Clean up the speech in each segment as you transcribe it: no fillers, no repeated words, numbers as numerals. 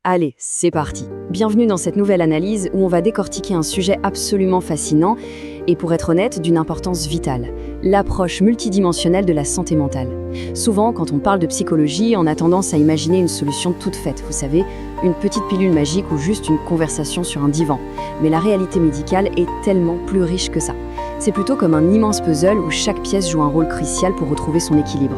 Allez, c'est parti. Bienvenue dans cette nouvelle analyse où on va décortiquer un sujet absolument fascinant et pour être honnête, d'une importance vitale, l'approche multidimensionnelle de la santé mentale. Souvent, quand on parle de psychologie, on a tendance à imaginer une solution toute faite, vous savez, une petite pilule magique ou juste une conversation sur un divan. Mais la réalité médicale est tellement plus riche que ça. C'est plutôt comme un immense puzzle où chaque pièce joue un rôle crucial pour retrouver son équilibre.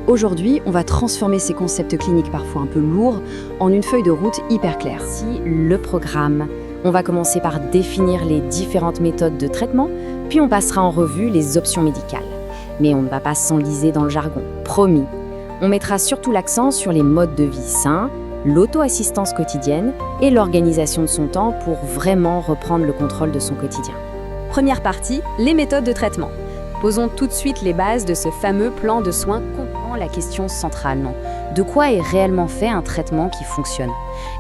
Aujourd'hui, on va transformer ces concepts cliniques parfois un peu lourds en une feuille de route hyper claire. Voici le programme. On va commencer par définir les différentes méthodes de traitement, puis on passera en revue les options médicales. Mais on ne va pas s'enliser dans le jargon, promis. On mettra surtout l'accent sur les modes de vie sains, l'auto-assistance quotidienne et l'organisation de son temps pour vraiment reprendre le contrôle de son quotidien. Première partie, les méthodes de traitement. Posons tout de suite les bases de ce fameux plan de soins comprend la question centrale, non ? De quoi est réellement fait un traitement qui fonctionne ?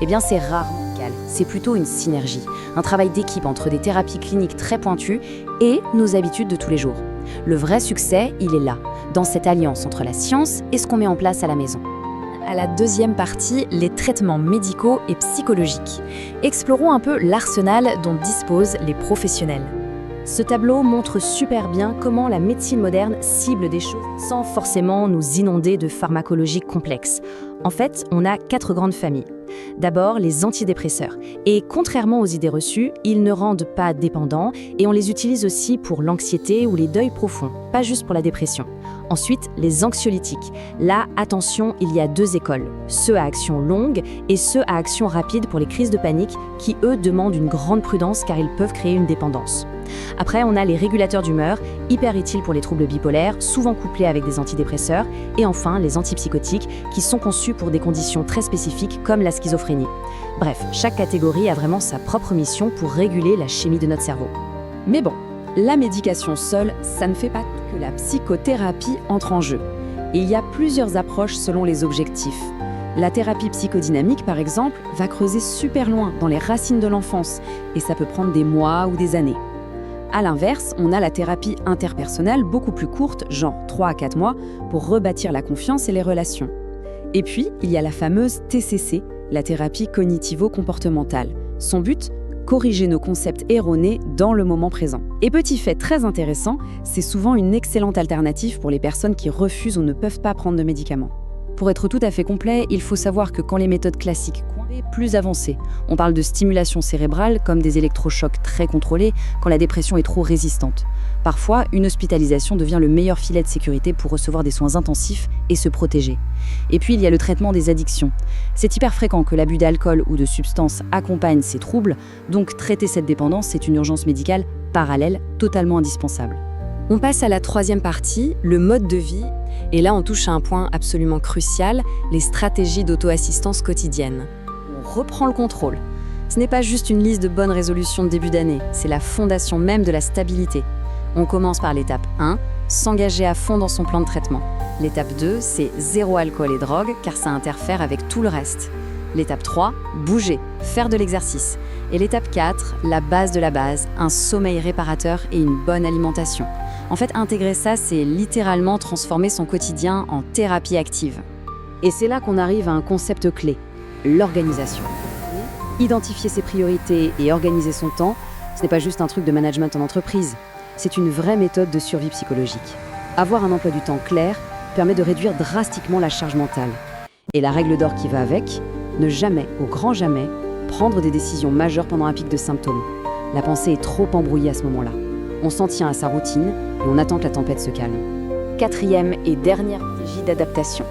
Eh bien, c'est rarement égal, c'est plutôt une synergie, un travail d'équipe entre des thérapies cliniques très pointues et nos habitudes de tous les jours. Le vrai succès, il est là, dans cette alliance entre la science et ce qu'on met en place à la maison. À la deuxième partie, les traitements médicaux et psychologiques. Explorons un peu l'arsenal dont disposent les professionnels. Ce tableau montre super bien comment la médecine moderne cible des choses sans forcément nous inonder de pharmacologie complexe. En fait, on a 4 grandes familles. D'abord, les antidépresseurs. Et contrairement aux idées reçues, ils ne rendent pas dépendants et on les utilise aussi pour l'anxiété ou les deuils profonds, pas juste pour la dépression. Ensuite, les anxiolytiques. Là, attention, il y a 2 écoles. Ceux à action longue et ceux à action rapide pour les crises de panique qui, eux, demandent une grande prudence car ils peuvent créer une dépendance. Après, on a les régulateurs d'humeur, hyper utiles pour les troubles bipolaires, souvent couplés avec des antidépresseurs. Et enfin, les antipsychotiques, qui sont conçus pour des conditions très spécifiques comme la schizophrénie. Bref, chaque catégorie a vraiment sa propre mission pour réguler la chimie de notre cerveau. Mais bon, la médication seule, ça ne fait pas que la psychothérapie entre en jeu. Et il y a plusieurs approches selon les objectifs. La thérapie psychodynamique, par exemple, va creuser super loin dans les racines de l'enfance, et ça peut prendre des mois ou des années. À l'inverse, on a la thérapie interpersonnelle beaucoup plus courte, genre 3 à 4 mois, pour rebâtir la confiance et les relations. Et puis, il y a la fameuse TCC, la thérapie cognitivo-comportementale. Son but ? Corriger nos concepts erronés dans le moment présent. Et petit fait très intéressant, c'est souvent une excellente alternative pour les personnes qui refusent ou ne peuvent pas prendre de médicaments. Pour être tout à fait complet, il faut savoir que quand les méthodes classiques sont plus avancées, on parle de stimulation cérébrale comme des électrochocs très contrôlés quand la dépression est trop résistante. Parfois, une hospitalisation devient le meilleur filet de sécurité pour recevoir des soins intensifs et se protéger. Et puis, il y a le traitement des addictions. C'est hyper fréquent que l'abus d'alcool ou de substances accompagne ces troubles, donc traiter cette dépendance, c'est une urgence médicale parallèle totalement indispensable. On passe à la troisième partie, le mode de vie. Et là, on touche à un point absolument crucial, les stratégies d'auto-assistance quotidienne. On reprend le contrôle. Ce n'est pas juste une liste de bonnes résolutions de début d'année, c'est la fondation même de la stabilité. On commence par l'étape 1, s'engager à fond dans son plan de traitement. L'étape 2, c'est zéro alcool et drogue, car ça interfère avec tout le reste. L'étape 3, bouger, faire de l'exercice. Et l'étape 4, la base de la base, un sommeil réparateur et une bonne alimentation. En fait, intégrer ça, c'est littéralement transformer son quotidien en thérapie active. Et c'est là qu'on arrive à un concept clé, l'organisation. Identifier ses priorités et organiser son temps, ce n'est pas juste un truc de management en entreprise. C'est une vraie méthode de survie psychologique. Avoir un emploi du temps clair permet de réduire drastiquement la charge mentale. Et la règle d'or qui va avec, ne jamais, au grand jamais, prendre des décisions majeures pendant un pic de symptômes. La pensée est trop embrouillée à ce moment-là. On s'en tient à sa routine et on attend que la tempête se calme. Quatrième et dernière stratégie d'adaptation.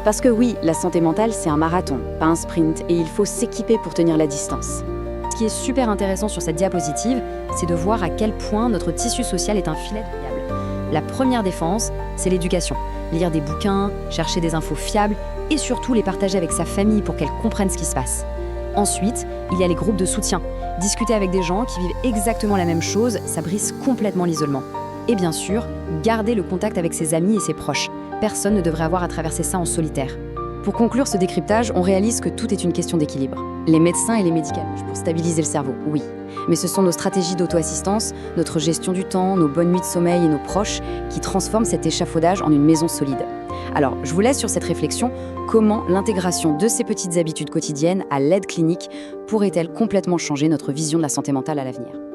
Parce que oui, la santé mentale, c'est un marathon, pas un sprint, et il faut s'équiper pour tenir la distance. Ce qui est super intéressant sur cette diapositive, c'est de voir à quel point notre tissu social est un filet de fiable. La première défense, c'est l'éducation. Lire des bouquins, chercher des infos fiables et surtout les partager avec sa famille pour qu'elle comprenne ce qui se passe. Ensuite, il y a les groupes de soutien. Discuter avec des gens qui vivent exactement la même chose, ça brise complètement l'isolement. Et bien sûr, garder le contact avec ses amis et ses proches. Personne ne devrait avoir à traverser ça en solitaire. Pour conclure ce décryptage, on réalise que tout est une question d'équilibre. Les médecins et les médicaments pour stabiliser le cerveau, oui. Mais ce sont nos stratégies d'auto-assistance, notre gestion du temps, nos bonnes nuits de sommeil et nos proches qui transforment cet échafaudage en une maison solide. Alors, je vous laisse sur cette réflexion. Comment l'intégration de ces petites habitudes quotidiennes à l'aide clinique pourrait-elle complètement changer notre vision de la santé mentale à l'avenir ?